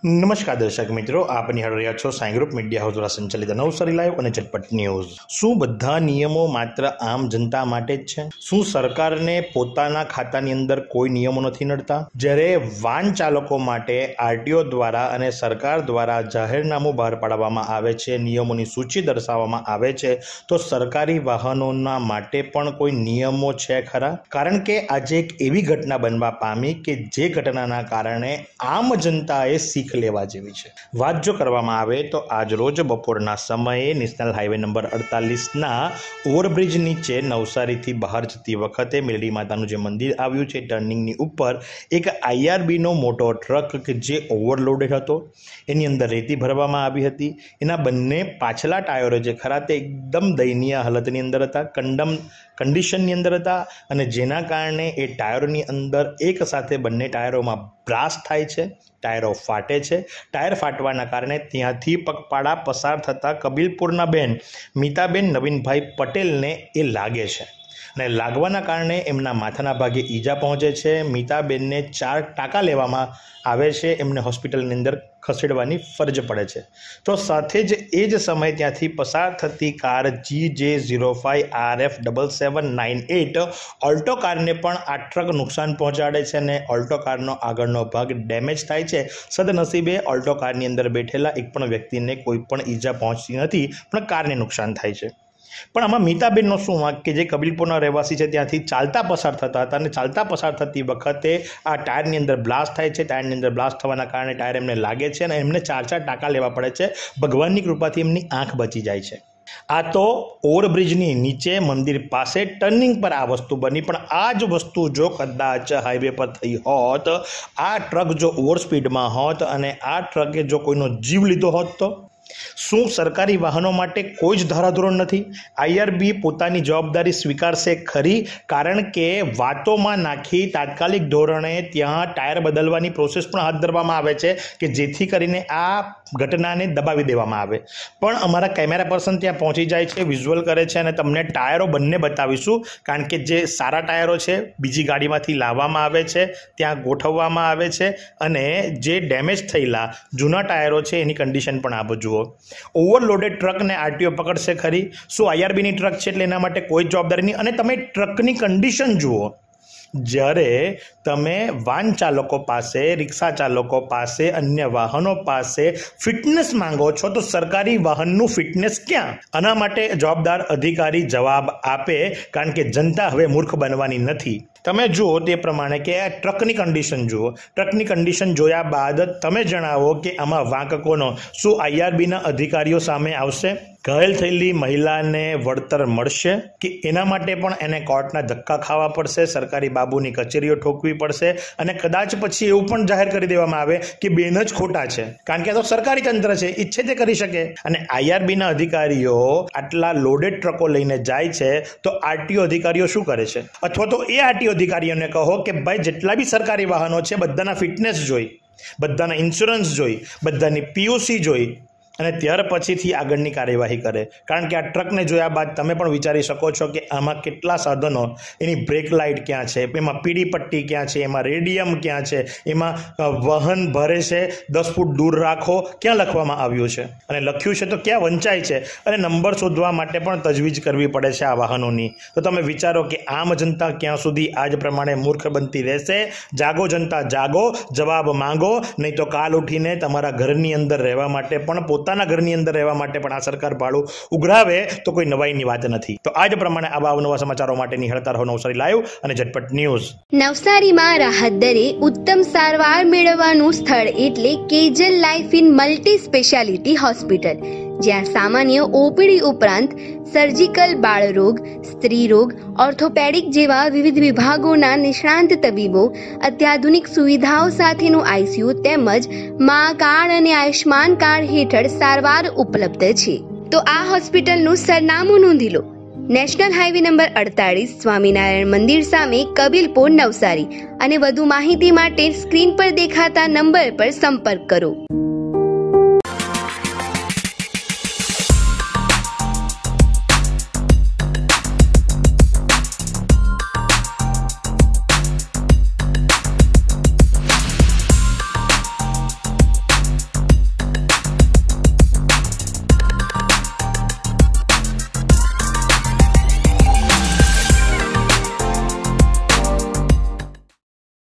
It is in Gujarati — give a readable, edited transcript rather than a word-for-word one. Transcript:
નમસ્કાર દર્શક મિત્રો, આપ નિહાળી રહ્યા છો સાઈ ગ્રુપ મીડિયા હાઉસ દ્વારા સંચાલિત નવસારી લાઈવ અને ઝટપટ ન્યૂઝ। શું બધા નિયમો માત્ર આમ જનતા માટે જ છે? શું સરકારને પોતાના ખાતાની અંદર કોઈ નિયમો નથી નડતા? જ્યારે વાહન ચાલકો માટે આરટીઓ દ્વારા અને સરકાર દ્વારા જાહેરનામું બહાર પાડવામાં આવે છે, નિયમોની સૂચિ દર્શાવવામાં આવે છે, તો સરકારી વાહનોના માટે પણ કોઈ નિયમો છે ખરા? કારણ કે આજે એક એવી ઘટના બનવા પામી કે જે ઘટનાના કારણે આમ જનતાએ શીખ લેવા જેવી છે। વાત જો કરવામાં આવે તો આજ રોજ બપોરના સમયે નેશનલ હાઈવે નંબર 48ના ઓવરબ્રિજ નીચે નવસારીથી બહાર જતી વખતે મેલડી માતાનું જે મંદિર આવ્યું છે, ટર્નિંગની ઉપર એક આઈઆરબીનો મોટો ટ્રક કે જે ઓવરલોડેડ હતો, એની અંદર રેતી ભરવામાં આવી હતી। એના બંને પાછલા ટાયરો જે ખરા તે એકદમ દયનીય હાલતની અંદર હતા, કન્ડિશનની અંદર હતા, અને જેના કારણે એ ટાયરોની અંદર એક સાથે બંને ટાયરોમાં બ્લાસ્ટ થાય છે, ટાયરો ફાટે છે। ટાયર ફાટવાના કારણે ત્યાંથી પગપાળા પસાર થતા કબીલપુરના બેન મીતાબેન નવીનભાઈ પટેલને એ લાગે છે, અને લાગવાના કારણે એમના માથાના ભાગે ઈજા પહોંચે છે। મીતાબેનને 4 ટાંકા લેવામાં આવે છે, એમને હોસ્પિટલની અંદર ખસેડવાની ફરજ પડે છે। તો સાથે જ એ જ સમયે ત્યાંથી પસાર થતી કાર GJ05RF7798 ઓલ્ટો કારને પણ આ ટ્રક નુકસાન પહોંચાડે છે, અને ઓલ્ટો કારનો આગળનો ભાગ ડેમેજ થાય છે। સદનસીબે ઓલ્ટો કારની અંદર બેઠેલા એક પણ વ્યક્તિને કોઈ પણ ઈજા પહોંચતી નથી, પણ કારને નુકસાન થાય છે। પણ આમાં મીતાબેનનો શું વાંક કે જે કબીલપુરના રહેવાસી છે, ત્યાંથી ચાલતા પસાર થતા હતા, અને ચાલતા પસાર થતી વખતે આ ટાયરની અંદર બ્લાસ્ટ થાય છે। ટાયરની અંદર બ્લાસ્ટ થવાના કારણે ટાયર એમને લાગે છે, અને એમને 4 ટાંકા લેવા પડે છે। ભગવાનની કૃપાથી એમની આંખ બચી જાય છે। આ તો ઓવરબ્રિજની નીચે મંદિર પાસે ટર્નિંગ પર આ વસ્તુ બની, પણ આ જ વસ્તુ જો કદાચ હાઈવે પર થઈ હોત, આ ટ્રક જો ઓવર સ્પીડમાં હોત અને આ ટ્રકે જો કોઈનો જીવ લીધો હોત, તો શું સરકારી વાહનો માટે કોઈ જ ધારાધોરણ નથી? આઈઆરબી પોતાની જવાબદારી સ્વીકારશે ખરી? કારણ કે વાતોમાં નાખી તાત્કાલિક ધોરણે ત્યાં ટાયર બદલવાની પ્રોસેસ પણ હાથ ધરવામાં આવે છે કે જેથી કરીને આ ઘટનાને દબાવી દેવામાં આવે। પણ અમારા કેમેરા પર્સન ત્યાં પહોંચી જાય છે, વિઝ્યુઅલ કરે છે, અને તમને ટાયરો બંને બતાવીશું, કારણ કે જે સારા ટાયરો છે બીજી ગાડીમાંથી લાવવામાં આવે છે, ત્યાં ગોઠવવામાં આવે છે, અને જે ડેમેજ થયેલા જૂના ટાયરો છે એની કન્ડિશન પણ આપ જુઓ। ઓવરલોડેડ ટ્રકને આરટીઓ પકડશે ખરી? શું આઈઆરબીની ટ્રક છે એટલે એના માટે કોઈ જવાબદારી નહીં? અને તમે ટ્રકની કન્ડિશન જુઓ, જ્યારે તમે વાહન ચાલકો પાસે, રિક્ષા ચાલકો પાસે, અન્ય વાહનો પાસે ફિટનેસ માંગો છો, તો સરકારી વાહનનું ફિટનેસ ક્યાં? આના માટે જવાબદાર અધિકારી જવાબ આપે, કારણ કે જનતા હવે મૂર્ખ બનવાની નથી। તમે જુઓ તે પ્રમાણે કે આ ટ્રકની કન્ડિશન જુઓ, ટ્રકની કન્ડિશન જોયા બાદ તમે જણાવો કે આમાં વાંક કોનો? શું આઈઆરબીના અધિકારીઓ સામે આવશે? ઘાયલ થયેલી મહિલાને વળતર મળશે કે એના માટે પણ એને કોર્ટના ધક્કા ખાવા પડશે, સરકારી બાબુની કચેરીઓ ઠોકવી પડશે, અને કદાચ પછી એવું પણ જાહેર કરી દેવામાં આવે કે બેન જ ખોટા છે, કારણ કે આ તો સરકારી તંત્ર છે, ઈચ્છે તે કરી શકે। અને આઈઆરબીના અધિકારીઓ આટલા લોડેડ ટ્રકો લઈને જાય છે, તો આરટીઓ અધિકારીઓ શું કરે છે? અથવા તો એ આરટીઓ અધિકારીઓને કહો કે ભાઈ જેટલા બી સરકારી વાહનો છે બધાના ફિટનેસ જોઈ, બધાના ઇન્સ્યોરન્સ જોઈ, બધાની પીયુસી જોઈ, અને ત્યાર પછીથી આગળની કાર્યવાહી કરે। કારણ કે આ ટ્રકને જોયા બાદ તમે પણ વિચારી શકો છો કે આમાં કેટલા સાધનો, એની બ્રેક લાઇટ ક્યાં છે, એમાં પીડી પટ્ટી ક્યાં છે, એમાં રેડિયમ ક્યાં છે, એમાં વાહન ભરે છે 10 ફૂટ દૂર રાખો ક્યાં લખવામાં આવ્યું છે, અને લખ્યું છે તો ક્યાં વંચાય છે, અને નંબર શોધવા માટે પણ તજવીજ કરવી પડે છે આ વાહનોની। તો તમે વિચારો કે આમ જનતા ક્યાં સુધી આ જ પ્રમાણે મૂર્ખ બનતી રહેશે? જાગો જનતા, જાગો, જવાબ માંગો, નહીં તો કાલ ઉઠીને તમારા ઘરની અંદર રહેવા માટે પણ, પોતાના ઘરની અંદર રહેવા માટે પણ આ સરકાર ભાડું ઉઘરાવે તો કોઈ નવાઈની વાત નથી। તો આજ પ્રમાણે આવા અવનવા સમાચારો માટે નિહાળતા રહો નવસારી લાઈવ અને ઝટપટ ન્યૂઝ। નવસારીમાં રાહત દરે ઉત્તમ સારવાર મેળવવાનું સ્થળ એટલે કેજલ life in multi speciality hospital, જ્યાં સામાન્ય ઓપીડી ઉપરાંત સર્જિકલ, બાળરોગ, સ્ત્રી રોગ, ઓર્થોપેડિક જેવા વિવિધ વિભાગોના નિષ્ણાંત તબીબો, અત્યાધુનિક સુવિધાઓ સાથેનું આઈસીયુ તેમજ મા કાર્ડ અને આયુષ્માન કાર્ડ હેઠળ સારવાર ઉપલબ્ધ છે। તો આ હોસ્પિટલનું સરનામું નોંધી લો: નેશનલ હાઈવે નંબર 48, સ્વામિનારાયણ મંદિર સામે, કબીલપુર, નવસારી। અને વધુ માહિતી માટે સ્ક્રીન પર દેખાતા નંબર પર સંપર્ક કરો।